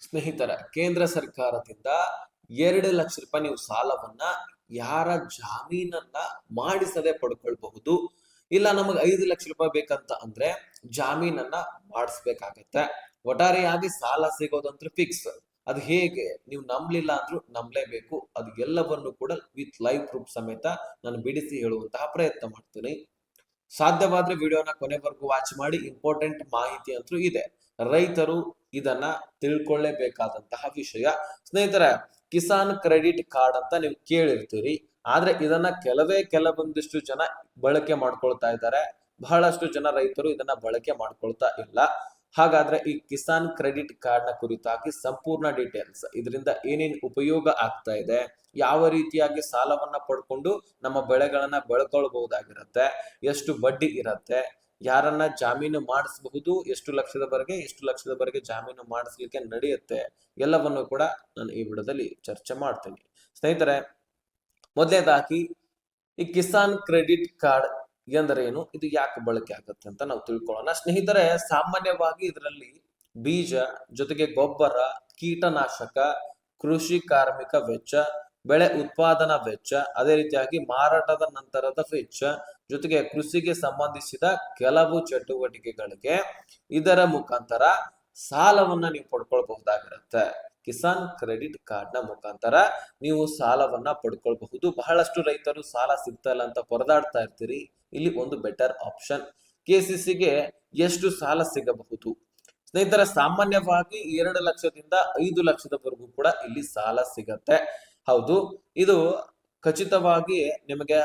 ಸ್ನೇಹಿತರ, ಕೇಂದ್ರ ಸರ್ಕಾರದಿಂದ 2 ಲಕ್ಷ ರೂಪಾಯಿ ನೀವು ಸಾಲವನ್ನ ಯಾರ ಜಾಮೀನನ್ನ ಮಾಡಿಸದೆ ಪಡ್ಕೊಳ್ಬಹುದು. ಇಲ್ಲ ನಮಗೆ 5 ಲಕ್ಷ ರೂಪಾಯಿ ಬೇಕಂತ ಅಂದ್ರೆ ಜಾಮೀನನ್ನ ಮಾಡಿಸ್ಬೇಕಾಗತ್ತೆ. ಒಟ್ಟಾರೆಯಾಗಿ ಸಾಲ ಸಿಗೋದಂದ್ರೆ ಫಿಕ್ಸ್. ಅದು ಹೇಗೆ ನೀವು ನಂಬಲಿಲ್ಲ ಅಂದ್ರೂ ನಂಬಲೇಬೇಕು. ಅದು ಎಲ್ಲವನ್ನು ಕೂಡ ವಿತ್ ಲೈವ್ ಪ್ರೂಫ್ ಸಮೇತ ನಾನು ಬಿಡಿಸಿ ಹೇಳುವಂತಹ ಪ್ರಯತ್ನ ಮಾಡ್ತೀನಿ. ಸಾಧ್ಯವಾದ್ರೆ ವಿಡಿಯೋನ ಕೊನೆವರೆಗೂ ವಾಚ್ ಮಾಡಿ. ಇಂಪಾರ್ಟೆಂಟ್ ಮಾಹಿತಿ ಅಂತೂ ಇದೆ. ರೈತರು ಇದನ್ನ ತಿಳ್ಕೊಳ್ಳೇಬೇಕಾದಂತಹ ವಿಷಯ. ಸ್ನೇಹಿತರೆ, ಕಿಸಾನ್ ಕ್ರೆಡಿಟ್ ಕಾರ್ಡ್ ಅಂತ ನೀವು ಕೇಳಿರ್ತೀರಿ. ಆದ್ರೆ ಇದನ್ನ ಕೆಲವೊಂದಿಷ್ಟು ಜನ ಬಳಕೆ ಮಾಡ್ಕೊಳ್ತಾ ಇದ್ದಾರೆ. ಬಹಳಷ್ಟು ಜನ ರೈತರು ಇದನ್ನ ಬಳಕೆ ಮಾಡ್ಕೊಳ್ತಾ ಇಲ್ಲ. ಹಾಗಾದ್ರೆ ಈ ಕಿಸಾನ್ ಕ್ರೆಡಿಟ್ ಕಾರ್ಡ್ ನ ಕುರಿತಾಗಿ ಸಂಪೂರ್ಣ ಡೀಟೇಲ್ಸ್, ಇದರಿಂದ ಏನೇನ್ ಉಪಯೋಗ ಆಗ್ತಾ ಇದೆ, ಯಾವ ರೀತಿಯಾಗಿ ಸಾಲವನ್ನ ಪಡ್ಕೊಂಡು ನಮ್ಮ ಬೆಳೆಗಳನ್ನ ಬೆಳ್ಕೊಳ್ಬಹುದಾಗಿರತ್ತೆ, ಎಷ್ಟು ಬಡ್ಡಿ ಇರತ್ತೆ, ಯಾರನ್ನ ಜಾಮೀನು ಮಾಡಿಸಬಹುದು, ಎಷ್ಟು ಲಕ್ಷದವರೆಗೆ ಜಾಮೀನು ಮಾಡಿಸ್ಲಿಕ್ಕೆ ನಡೆಯುತ್ತೆ, ಎಲ್ಲವನ್ನು ಕೂಡ ನಾನು ಈ ವಿಡಿಯೋದಲ್ಲಿ ಚರ್ಚೆ ಮಾಡ್ತೀನಿ. ಸ್ನೇಹಿತರೆ, ಮೊದಲನೇದಾಗಿ ಈ ಕಿಸಾನ್ ಕ್ರೆಡಿಟ್ ಕಾರ್ಡ್ ಎಂದರೇನು, ಇದು ಯಾಕೆ ಬಳಕೆ ಆಗುತ್ತೆ ಅಂತ ನಾವು ತಿಳ್ಕೊಳ್ಳೋಣ. ಸ್ನೇಹಿತರೆ, ಸಾಮಾನ್ಯವಾಗಿ ಇದರಲ್ಲಿ ಬೀಜ ಜೊತೆಗೆ ಗೊಬ್ಬರ, ಕೀಟನಾಶಕ, ಕೃಷಿ ಕಾರ್ಮಿಕ ವೆಚ್ಚ, ಬೆಳೆ ಉತ್ಪಾದನಾ ವೆಚ್ಚ, ಅದೇ ರೀತಿಯಾಗಿ ಮಾರಾಟದ ನಂತರದ ವೆಚ್ಚ, ಜೊತೆಗೆ ಕೃಷಿಗೆ ಸಂಬಂಧಿಸಿದ ಕೆಲವು ಚಟುವಟಿಕೆಗಳಿಗೆ ಇದರ ಮುಖಾಂತರ ಸಾಲವನ್ನ ನೀವು ಪಡ್ಕೊಳ್ಬಹುದಾಗಿರುತ್ತೆ. ಕಿಸಾನ್ ಕ್ರೆಡಿಟ್ ಕಾರ್ಡ್ ನ ಮುಖಾಂತರ ನೀವು ಸಾಲವನ್ನ ಪಡ್ಕೊಳ್ಬಹುದು. ಬಹಳಷ್ಟು ರೈತರು ಸಾಲ ಸಿಗ್ತಾ ಇಲ್ಲ ಅಂತ ಪರದಾಡ್ತಾ ಇರ್ತೀರಿ. ಇಲ್ಲಿ ಒಂದು ಬೆಟರ್ ಆಪ್ಷನ್. ಕೆಸಿಸಿಗೆ ಎಷ್ಟು ಸಾಲ ಸಿಗಬಹುದು? ಸ್ನೇಹಿತರ, ಸಾಮಾನ್ಯವಾಗಿ 2 ಲಕ್ಷದಿಂದ 5 ಲಕ್ಷದವರೆಗೂ ಕೂಡ ಇಲ್ಲಿ ಸಾಲ ಸಿಗತ್ತೆ. ಹೌದು, ಇದು ಖಚಿತವಾಗಿ ನಿಮಗೆ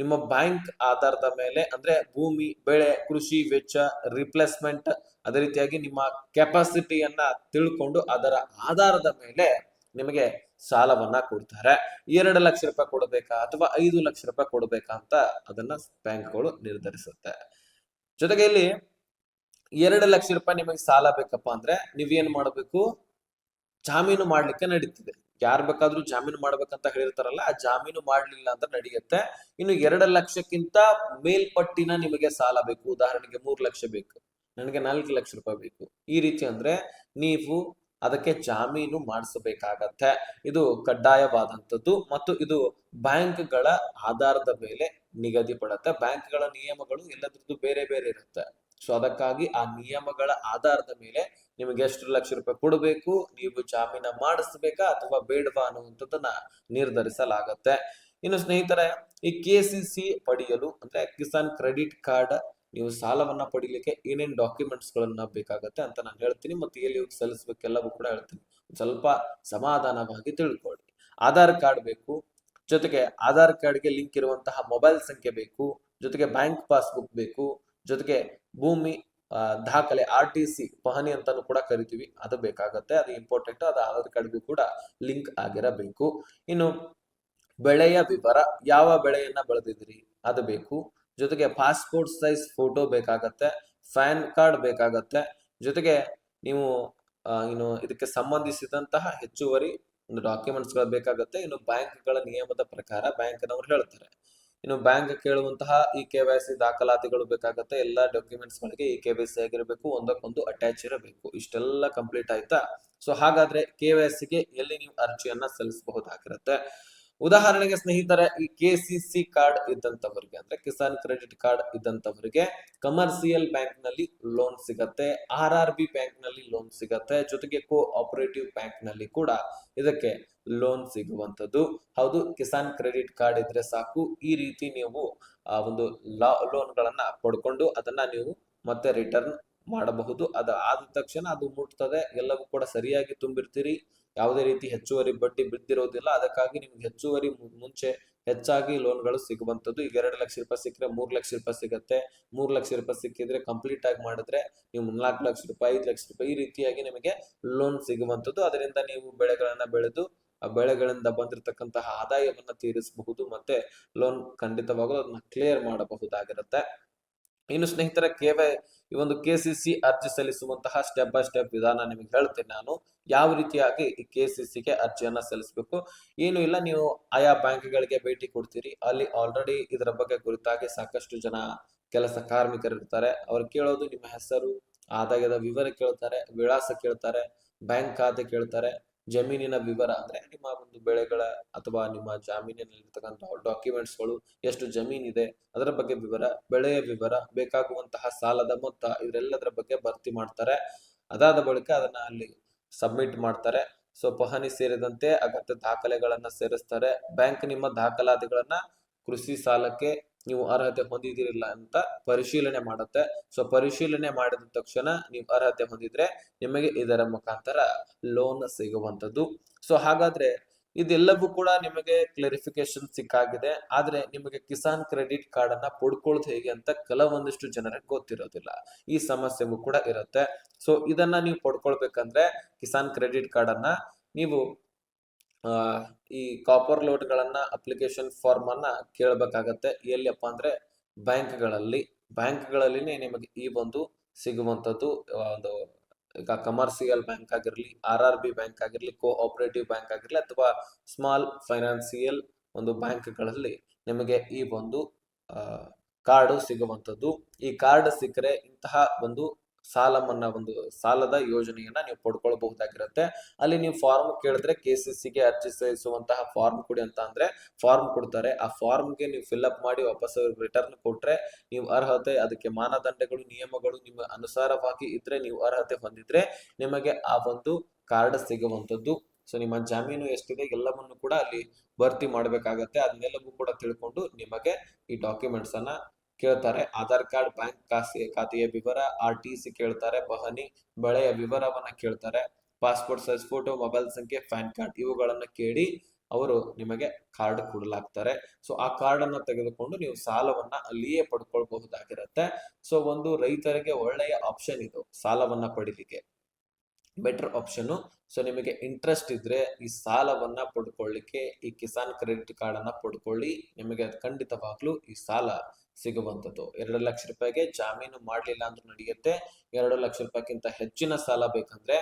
ನಿಮ್ಮ ಬ್ಯಾಂಕ್ ಆಧಾರದ ಮೇಲೆ, ಅಂದ್ರೆ ಭೂಮಿ, ಬೆಳೆ, ಕೃಷಿ ವೆಚ್ಚ, ರಿಪ್ಲೇಸ್ಮೆಂಟ್, ಅದೇ ರೀತಿಯಾಗಿ ನಿಮ್ಮ ಕೆಪಾಸಿಟಿಯನ್ನ ತಿಳ್ಕೊಂಡು ಅದರ ಆಧಾರದ ಮೇಲೆ ನಿಮಗೆ ಸಾಲವನ್ನ ಕೊಡ್ತಾರೆ. 2 ಲಕ್ಷ ರೂಪಾಯಿ ಕೊಡಬೇಕಾ ಅಥವಾ 5 ಲಕ್ಷ ರೂಪಾಯಿ ಕೊಡಬೇಕಾ ಅಂತ ಅದನ್ನ ಬ್ಯಾಂಕ್ಗಳು ನಿರ್ಧರಿಸುತ್ತೆ. ಜೊತೆಗೆ ಇಲ್ಲಿ 2 ಲಕ್ಷ ರೂಪಾಯಿ ನಿಮಗೆ ಸಾಲ ಬೇಕಪ್ಪ ಅಂದ್ರೆ ನೀವೇನ್ ಮಾಡಬೇಕು? ಜಾಮೀನು ಮಾಡ್ಲಿಕ್ಕೆ ನಡೀತಿದೆ. ಯಾರು ಬೇಕಾದ್ರೂ ಜಾಮೀನು ಮಾಡ್ಬೇಕಂತ ಹೇಳಿರ್ತಾರಲ್ಲ, ಆ ಜಾಮೀನು ಮಾಡ್ಲಿಲ್ಲ ಅಂತ ನಡೆಯುತ್ತೆ. ಇನ್ನು 2 ಲಕ್ಷಕ್ಕಿಂತ ಮೇಲ್ಪಟ್ಟಿನ ನಿಮಗೆ ಸಾಲ ಬೇಕು, ಉದಾಹರಣೆಗೆ 3 ಲಕ್ಷ ಬೇಕು, ನನಗೆ 4 ಲಕ್ಷ ರೂಪಾಯಿ ಬೇಕು, ಈ ರೀತಿ ಅಂದ್ರೆ ನೀವು ಅದಕ್ಕೆ ಜಾಮೀನು ಮಾಡಿಸಬೇಕಾಗತ್ತೆ. ಇದು ಕಡ್ಡಾಯವಾದಂಥದ್ದು ಮತ್ತು ಇದು ಬ್ಯಾಂಕ್ಗಳ ಆಧಾರದ ಮೇಲೆ ನಿಗದಿಪಡುತ್ತೆ. ಬ್ಯಾಂಕ್ಗಳ ನಿಯಮಗಳು ಎಲ್ಲದ್ರದ್ದು ಬೇರೆ ಬೇರೆ ಇರುತ್ತೆ. ಸೊ ಅದಕ್ಕಾಗಿ ಆ ನಿಯಮಗಳ ಆಧಾರದ ಮೇಲೆ ನಿಮಗೆ ಎಷ್ಟು 1 ಲಕ್ಷ ರೂಪಾಯಿ ಕೊಡಬೇಕು, ನೀವು ಜಾಮೀನ ಮಾಡಿಸ್ಬೇಕಾ ಅಥವಾ ಬೇಡವಾ ಅನ್ನುವಂಥದ್ದನ್ನ ನಿರ್ಧರಿಸಲಾಗತ್ತೆ. ಇನ್ನು ಸ್ನೇಹಿತರೆ, ಈ ಕೆಸಿಸಿ ಪಡೆಯಲು ಅಂದ್ರೆ ಕಿಸಾನ್ ಕ್ರೆಡಿಟ್ ಕಾರ್ಡ್ ನೀವು ಸಾಲವನ್ನ ಪಡಿಲಿಕ್ಕೆ ಏನೇನ್ ಡಾಕ್ಯುಮೆಂಟ್ಸ್ ಗಳನ್ನ ಬೇಕಾಗತ್ತೆ ಅಂತ ನಾನು ಹೇಳ್ತೀನಿ, ಮತ್ತೆ ಎಲ್ಲಿ ಹೋಗಿ ಸಲ್ಲಿಸಬೇಕೆಲ್ಲವೂ ಕೂಡ ಹೇಳ್ತೀನಿ. ಸ್ವಲ್ಪ ಸಮಾಧಾನವಾಗಿ ತಿಳ್ಕೊಳ್ಳಿ. ಆಧಾರ್ ಕಾರ್ಡ್ ಬೇಕು, ಜೊತೆಗೆ ಆಧಾರ್ ಕಾರ್ಡ್ಗೆ ಲಿಂಕ್ ಇರುವಂತಹ ಮೊಬೈಲ್ ಸಂಖ್ಯೆ ಬೇಕು, ಜೊತೆಗೆ ಬ್ಯಾಂಕ್ ಪಾಸ್ಬುಕ್ ಬೇಕು, ಜೊತೆಗೆ ಭೂಮಿ ದಾಖಲೆ RTC ಪಹಣಿ ಅಂತಾನು ಕೂಡ ಕರಿತೀವಿ, ಅದು ಬೇಕಾಗತ್ತೆ. ಅದು ಇಂಪಾರ್ಟೆಂಟ್. ಅದು ಆಧಾರ್ ಕಾರ್ಡ್ಗೂ ಕೂಡ ಲಿಂಕ್ ಆಗಿರಬೇಕು. ಇನ್ನು ಬೆಳೆಯ ವಿವರ, ಯಾವ ಬೆಳೆಯನ್ನ ಬೆಳೆದಿದ್ರಿ ಅದು ಬೇಕು, ಜೊತೆಗೆ ಪಾಸ್ಪೋರ್ಟ್ ಸೈಜ್ ಫೋಟೋ ಬೇಕಾಗತ್ತೆ, ಪ್ಯಾನ್ ಕಾರ್ಡ್ ಬೇಕಾಗತ್ತೆ, ಜೊತೆಗೆ ನೀವು ಇನ್ನು ಇದಕ್ಕೆ ಸಂಬಂಧಿಸಿದಂತಹ ಹೆಚ್ಚುವರಿ ಡಾಕ್ಯುಮೆಂಟ್ಸ್ ಗಳು ಬೇಕಾಗತ್ತೆ. ಇನ್ನು ಬ್ಯಾಂಕ್ಗಳ ನಿಯಮದ ಪ್ರಕಾರ ಬ್ಯಾಂಕ್ನವರು ಹೇಳ್ತಾರೆ. ಇನ್ನು ಬ್ಯಾಂಕ್ ಕೇಳುವಂತಹ ಈ KYC ದಾಖಲಾತಿಗಳು ಬೇಕಾಗತ್ತೆ. ಎಲ್ಲಾ ಡಾಕ್ಯುಮೆಂಟ್ಸ್ ಗಳಿಗೆ ಈ KYC ಆಗಿರಬೇಕು, ಒಂದಕ್ಕೊಂದು ಅಟ್ಯಾಚ್ ಇರಬೇಕು. ಇಷ್ಟೆಲ್ಲ ಕಂಪ್ಲೀಟ್ ಆಯ್ತಾ? ಸೊ ಹಾಗಾದ್ರೆ KYC ಗೆ ಎಲ್ಲಿ ನೀವು ಅರ್ಜಿಯನ್ನ ಸಲ್ಲಿಸಬಹುದಾಗಿರುತ್ತೆ? ಉದಾಹರಣೆಗೆ ಸ್ನೇಹಿತರೆ, ಈ KCC ಕಾರ್ಡ್ ಇದ್ದಂತವರಿಗೆ ಅಂದ್ರೆ ಕಿಸಾನ್ ಕ್ರೆಡಿಟ್ ಕಾರ್ಡ್ ಇದ್ದಂತವರಿಗೆ ಕಮರ್ಷಿಯಲ್ ಬ್ಯಾಂಕ್ ನಲ್ಲಿ ಲೋನ್ ಸಿಗತ್ತೆ, RRB ಬ್ಯಾಂಕ್ ನಲ್ಲಿ ಲೋನ್ ಸಿಗತ್ತೆ, ಜೊತೆಗೆ ಕೋಆಪರೇಟಿವ್ ಬ್ಯಾಂಕ್ ನಲ್ಲಿ ಕೂಡ ಇದಕ್ಕೆ ಲೋನ್ ಸಿಗುವಂತದ್ದು. ಹೌದು, ಕಿಸಾನ್ ಕ್ರೆಡಿಟ್ ಕಾರ್ಡ್ ಇದ್ರೆ ಸಾಕು, ಈ ರೀತಿ ನೀವು ಒಂದು ಲೋನ್ ಗಳನ್ನ ಪಡ್ಕೊಂಡು ಅದನ್ನ ನೀವು ಮತ್ತೆ ರಿಟರ್ನ್ ಮಾಡಬಹುದು. ಅದು ಆದ ತಕ್ಷಣ ಅದು ಮುಟ್ತದೆ, ಎಲ್ಲವೂ ಕೂಡ ಸರಿಯಾಗಿ ತುಂಬಿರ್ತೀರಿ, ಯಾವುದೇ ರೀತಿ ಹೆಚ್ಚುವರಿ ಬಡ್ಡಿ ಬಿದ್ದಿರೋದಿಲ್ಲ. ಅದಕ್ಕಾಗಿ ನಿಮ್ಗೆ ಹೆಚ್ಚುವರಿ ಮುಂಚೆ ಹೆಚ್ಚಾಗಿ ಲೋನ್ಗಳು ಸಿಗುವಂತದ್ದು. ಈಗ 2 ಲಕ್ಷ ರೂಪಾಯಿ ಸಿಕ್ಕರೆ 3 ಲಕ್ಷ ರೂಪಾಯಿ ಸಿಗತ್ತೆ. 3 ಲಕ್ಷ ರೂಪಾಯಿ ಸಿಕ್ಕಿದ್ರೆ ಕಂಪ್ಲೀಟ್ ಆಗಿ ಮಾಡಿದ್ರೆ ನೀವು 4 ಲಕ್ಷ ರೂಪಾಯಿ, 5 ಲಕ್ಷ ರೂಪಾಯಿ ಈ ರೀತಿಯಾಗಿ ನಿಮಗೆ ಲೋನ್ ಸಿಗುವಂತದ್ದು. ಅದರಿಂದ ನೀವು ಬೆಳೆಗಳನ್ನ ಬೆಳೆದು ಆ ಬೆಳೆಗಳಿಂದ ಬಂದಿರತಕ್ಕಂತಹ ಆದಾಯವನ್ನ ತೀರಿಸಬಹುದು, ಮತ್ತೆ ಲೋನ್ ಖಂಡಿತವಾಗೂ ಅದನ್ನ ಕ್ಲಿಯರ್ ಮಾಡಬಹುದಾಗಿರುತ್ತೆ. ಇನ್ನು ಸ್ನೇಹಿತರ, ಈ ಒಂದು KCC ಅರ್ಜಿ ಸಲ್ಲಿಸುವಂತಹ ಸ್ಟೆಪ್ ಬೈ ಸ್ಟೆಪ್ ವಿಧಾನ ನಿಮಗೆ ಹೇಳ್ತೇನೆ ನಾನು. ಯಾವ ರೀತಿಯಾಗಿ ಈ KCC ಗೆ ಅರ್ಜಿಯನ್ನ ಸಲ್ಲಿಸಬೇಕು ಏನು ಇಲ್ಲ. ನೀವು ಆಯಾ ಬ್ಯಾಂಕ್ಗಳಿಗೆ ಭೇಟಿ ಕೊಡ್ತೀರಿ, ಅಲ್ಲಿ ಆಲ್ರೆಡಿ ಇದರ ಬಗ್ಗೆ ಕುರಿತಾಗಿ ಸಾಕಷ್ಟು ಜನ ಕೆಲಸ ಕಾರ್ಮಿಕರು ಇರ್ತಾರೆ. ಅವ್ರು ಕೇಳೋದು ನಿಮ್ಮ ಹೆಸರು, ಆದಾಯದ ವಿವರ ಕೇಳ್ತಾರೆ, ವಿಳಾಸ ಕೇಳ್ತಾರೆ, ಬ್ಯಾಂಕ್ ಖಾತೆ ಕೇಳ್ತಾರೆ, ಜಮೀನಿನ ವಿವರ ಅಂದ್ರೆ ನಿಮ್ಮ ಒಂದು ಬೆಳೆಗಳ ಅಥವಾ ನಿಮ್ಮ ಜಾಮೀನಿನಲ್ಲಿರ್ತಕ್ಕಂಥ ಡಾಕ್ಯುಮೆಂಟ್ಸ್ಗಳು, ಎಷ್ಟು ಜಮೀನಿದೆ ಅದರ ಬಗ್ಗೆ ವಿವರ, ಬೆಳೆಯ ವಿವರ, ಬೇಕಾಗುವಂತಹ ಸಾಲದ ಮೊತ್ತ, ಇವರೆಲ್ಲದರ ಬಗ್ಗೆ ಭರ್ತಿ ಮಾಡ್ತಾರೆ. ಅದಾದ ಬಳಿಕ ಅದನ್ನ ಅಲ್ಲಿ ಸಬ್ಮಿಟ್ ಮಾಡ್ತಾರೆ. ಸೊ ಪಹಣಿ ಸೇರಿದಂತೆ ಅಗತ್ಯ ದಾಖಲೆಗಳನ್ನ ಸೇರಿಸ್ತಾರೆ. ಬ್ಯಾಂಕ್ ನಿಮ್ಮ ದಾಖಲಾತಿಗಳನ್ನ ಕೃಷಿ ಸಾಲಕ್ಕೆ ನೀವು ಅರ್ಹತೆ ಹೊಂದಿದಿರಿಲ್ಲ ಅಂತ ಪರಿಶೀಲನೆ ಮಾಡುತ್ತೆ. ಸೊ ಪರಿಶೀಲನೆ ಮಾಡಿದ ತಕ್ಷಣ ನೀವು ಅರ್ಹತೆ ಹೊಂದಿದ್ರೆ ನಿಮಗೆ ಇದರ ಮುಖಾಂತರ ಲೋನ್ ಸಿಗುವಂತದ್ದು. ಸೊ ಹಾಗಾದ್ರೆ ಇದೆಲ್ಲವೂ ಕೂಡ ನಿಮಗೆ ಕ್ಲಾರಿಫಿಕೇಶನ್ ಸಿಕ್ಕಾಗಿದೆ. ಆದ್ರೆ ನಿಮಗೆ ಕಿಸಾನ್ ಕ್ರೆಡಿಟ್ ಕಾರ್ಡ್ ಅನ್ನ ಪಡ್ಕೊಳ್ಳೋದು ಹೇಗೆ ಅಂತ ಕೆಲವೊಂದಿಷ್ಟು ಜನರಿಗೆ ಗೊತ್ತಿರೋದಿಲ್ಲ. ಈ ಸಮಸ್ಯೆಗೂ ಕೂಡ ಇರುತ್ತೆ. ಸೊ ಇದನ್ನ ನೀವು ಪಡ್ಕೊಳ್ಬೇಕಂದ್ರೆ ಕಿಸಾನ್ ಕ್ರೆಡಿಟ್ ಕಾರ್ಡ್ ಅನ್ನ ನೀವು ಈ ಕಾಪರ್ ಲೋಡ್ ಗಳನ್ನ ಅಪ್ಲಿಕೇಶನ್ ಫಾರ್ಮ್ ಅನ್ನ ಕೇಳಬೇಕಾಗತ್ತೆ. ಎಲ್ಲಿಯಪ್ಪ ಅಂದ್ರೆ ಬ್ಯಾಂಕ್ಗಳಲ್ಲಿನೇ ನಿಮಗೆ ಈ ಒಂದು ಸಿಗುವಂತದ್ದು. ಒಂದು ಈಗ ಕಮರ್ಷಿಯಲ್ ಬ್ಯಾಂಕ್ ಆಗಿರ್ಲಿ, RRB ಬ್ಯಾಂಕ್ ಆಗಿರ್ಲಿ, ಕೋಆಪರೇಟಿವ್ ಬ್ಯಾಂಕ್ ಆಗಿರ್ಲಿ, ಅಥವಾ ಸ್ಮಾಲ್ ಫೈನಾನ್ಸಿಯಲ್ ಒಂದು ಬ್ಯಾಂಕ್ಗಳಲ್ಲಿ ನಿಮಗೆ ಈ ಒಂದು ಕಾರ್ಡ್ ಸಿಗುವಂತದ್ದು. ಈ ಕಾರ್ಡ್ ಸಿಕ್ಕರೆ ಇಂತಹ ಒಂದು ಸಾಲ ಮನ್ನಾ ಒಂದು ಸಾಲದ ಯೋಜನೆಯನ್ನ ನೀವು ಪಡ್ಕೊಳ್ಬಹುದಾಗಿರುತ್ತೆ. ಅಲ್ಲಿ ನೀವು ಫಾರ್ಮ್ ಕೇಳಿದ್ರೆ KCCಗೆ ಅರ್ಜಿ ಸಲ್ಲಿಸುವಂತಹ ಫಾರ್ಮ್ ಕೊಡಿ ಅಂತ ಅಂದ್ರೆ ಫಾರ್ಮ್ ಕೊಡ್ತಾರೆ. ಆ ಫಾರ್ಮ್ಗೆ ನೀವು ಫಿಲ್ಅಪ್ ಮಾಡಿ ವಾಪಸ್ ರಿಟರ್ನ್ ಕೊಟ್ರೆ ನೀವು ಅರ್ಹತೆ, ಅದಕ್ಕೆ ಮಾನದಂಡಗಳು, ನಿಯಮಗಳು ನಿಮ್ಮ ಅನುಸಾರವಾಗಿ ಇದ್ರೆ, ನೀವು ಅರ್ಹತೆ ಹೊಂದಿದ್ರೆ ನಿಮಗೆ ಆ ಒಂದು ಕಾರ್ಡ್ ಸಿಗುವಂತದ್ದು. ಸೊ ನಿಮ್ಮ ಜಾಮೀನು ಎಷ್ಟಿದೆ ಎಲ್ಲವನ್ನು ಕೂಡ ಅಲ್ಲಿ ಭರ್ತಿ ಮಾಡ್ಬೇಕಾಗತ್ತೆ. ಅದನ್ನೆಲ್ಲವೂ ಕೂಡ ತಿಳ್ಕೊಂಡು ನಿಮಗೆ ಈ ಡಾಕ್ಯುಮೆಂಟ್ಸ್ ಅನ್ನ ಕೇಳ್ತಾರೆ. ಆಧಾರ್ ಕಾರ್ಡ್, ಬ್ಯಾಂಕ್ ಖಾತೆಯ ವಿವರ, RTC ಕೇಳ್ತಾರೆ, ಪಹಣಿ, ಬೆಳೆಯ ವಿವರವನ್ನ ಕೇಳ್ತಾರೆ, ಪಾಸ್ಪೋರ್ಟ್ ಸೈಜ್ ಫೋಟೋ, ಮೊಬೈಲ್ ಸಂಖ್ಯೆ, ಪ್ಯಾನ್ ಕಾರ್ಡ್ ಇವುಗಳನ್ನ ಕೇಳಿ ಅವರು ನಿಮಗೆ ಕಾರ್ಡ್ ಕೊಡಲಾಗ್ತಾರೆ. ಸೊ ಆ ಕಾರ್ಡ್ ಅನ್ನ ತೆಗೆದುಕೊಂಡು ನೀವು ಸಾಲವನ್ನ ಅಲ್ಲಿಯೇ ಪಡ್ಕೊಳ್ಬಹುದಾಗಿರುತ್ತೆ. ಸೊ ಒಂದು ರೈತರಿಗೆ ಒಳ್ಳೆಯ ಆಪ್ಷನ್ ಇದು ಸಾಲವನ್ನ ಪಡಿಲಿಕ್ಕೆ, ಬೆಟರ್ ಆಪ್ಷನ್. ಸೊ ನಿಮಗೆ ಇಂಟ್ರೆಸ್ಟ್ ಇದ್ರೆ ಈ ಸಾಲವನ್ನ ಪಡ್ಕೊಳ್ಳಿಕ್ಕೆ ಈ ಕಿಸಾನ್ ಕ್ರೆಡಿಟ್ ಕಾರ್ಡ್ ಅನ್ನ ಪಡ್ಕೊಳ್ಳಿ. ನಿಮಗೆ ಖಂಡಿತವಾಗ್ಲೂ ಈ ಸಾಲ ಸಿಗುವಂತದ್ದು. 2 ಲಕ್ಷ ರೂಪಾಯಿಗೆ ಜಾಮೀನು ಮಾಡ್ಲಿಲ್ಲ ಅಂದ್ರೂ ನಡೆಯುತ್ತೆ. 2 ಲಕ್ಷ ರೂಪಾಯಿಗಿಂತ ಹೆಚ್ಚಿನ ಸಾಲ ಬೇಕಂದ್ರೆ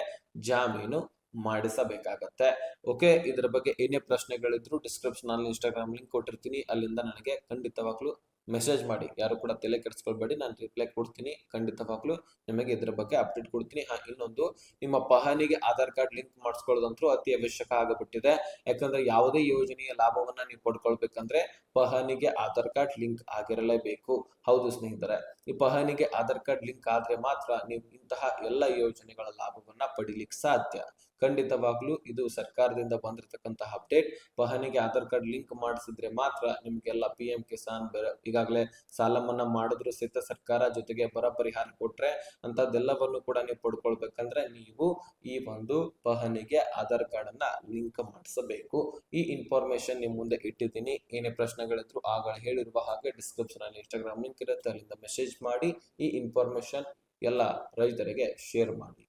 ಜಾಮೀನು ಮಾಡಿಸಬೇಕಾಗತ್ತೆ. ಓಕೆ, ಇದ್ರ ಬಗ್ಗೆ ಏನೇ ಪ್ರಶ್ನೆಗಳಿದ್ರು ಡಿಸ್ಕ್ರಿಪ್ಷನ್ ಅಲ್ಲಿ ಇನ್ಸ್ಟಾಗ್ರಾಮ್ ಲಿಂಕ್ ಕೊಟ್ಟಿರ್ತೀನಿ, ಅಲ್ಲಿಂದ ನನಗೆ ಖಂಡಿತವಾಗ್ಲೂ ಮೆಸೇಜ್ ಮಾಡಿ. ಯಾರು ಕೂಡ ತಲೆ ಕೆಡಿಸ್ಕೊಳ್ಬೇಡಿ, ನಾನು ರಿಪ್ಲೈ ಕೊಡ್ತೀನಿ. ಖಂಡಿತವಾಗ್ಲೂ ನಿಮಗೆ ಇದ್ರ ಬಗ್ಗೆ ಅಪ್ಡೇಟ್ ಕೊಡ್ತೀನಿ. ಇನ್ನೊಂದು, ನಿಮ್ಮ ಪಹಣಿಗೆ ಆಧಾರ್ ಕಾರ್ಡ್ ಲಿಂಕ್ ಮಾಡಿಸ್ಕೊಳ್ಳೋದಂತೂ ಅತಿ ಅವಶ್ಯಕ ಆಗಿಬಿಟ್ಟಿದೆ. ಯಾಕಂದ್ರೆ ಯಾವುದೇ ಯೋಜನೆಯ ಲಾಭವನ್ನ ನೀವು ಪಡ್ಕೊಳ್ಬೇಕಂದ್ರೆ ಪಹಣಿಗೆ ಆಧಾರ್ ಕಾರ್ಡ್ ಲಿಂಕ್ ಆಗಿರಲೇಬೇಕು. ಹೌದು ಸ್ನೇಹಿತರೆ, ಈ ಪಹಣಿಗೆ ಆಧಾರ್ ಕಾರ್ಡ್ ಲಿಂಕ್ ಆದ್ರೆ ಮಾತ್ರ ನೀವು ಇಂತಹ ಎಲ್ಲ ಯೋಜನೆಗಳ ಲಾಭವನ್ನ ಪಡಿಲಿಕ್ಕೆ ಸಾಧ್ಯ. ಖಂಡಿತವಾಗ್ಲೂ ಇದು ಸರ್ಕಾರದಿಂದ ಬಂದಿರತಕ್ಕಂತಹ ಅಪ್ಡೇಟ್. ಪಹಣಿಗೆ ಆಧಾರ್ ಕಾರ್ಡ್ ಲಿಂಕ್ ಮಾಡಿಸಿದ್ರೆ ಮಾತ್ರ ನಿಮ್ಗೆಲ್ಲ PM ಕಿಸಾನ್ ಈಗಾಗಲೇ ಸಾಲ ಮನ್ನಾ ಮಾಡಿದ್ರು ಸಹಿತ ಸರ್ಕಾರ, ಜೊತೆಗೆ ಬರ ಪರಿಹಾರ ಕೊಟ್ರೆ ಅಂತದ್ದೆಲ್ಲವನ್ನು ಕೂಡ ನೀವು ಪಡ್ಕೊಳ್ಬೇಕಂದ್ರೆ ನೀವು ಈ ಒಂದು ಪಹಣಿಗೆ ಆಧಾರ್ ಕಾರ್ಡ್ ಅನ್ನ ಲಿಂಕ್ ಮಾಡಿಸಬೇಕು. ಈ ಇನ್ಫಾರ್ಮೇಶನ್ ನಿಮ್ ಮುಂದೆ ಇಟ್ಟಿದ್ದೀನಿ. ಏನೇ ಪ್ರಶ್ನೆಗಳಿದ್ರು ಆಗಲೇ ಹೇಳಿರುವ ಹಾಗೆ ಡಿಸ್ಕ್ರಿಪ್ಷನ್ ಅಲ್ಲಿ ಇನ್ಸ್ಟಾಗ್ರಾಮ್ ಲಿಂಕ್ ಇರುತ್ತೆ, ಅಲ್ಲಿಂದ ಮೆಸೇಜ್ ಮಾಡಿ ಈ ಇನ್ಫಾರ್ಮೇಶನ್ ಎಲ್ಲ ರೈತರಿಗೆ ಶೇರ್ ಮಾಡಿ.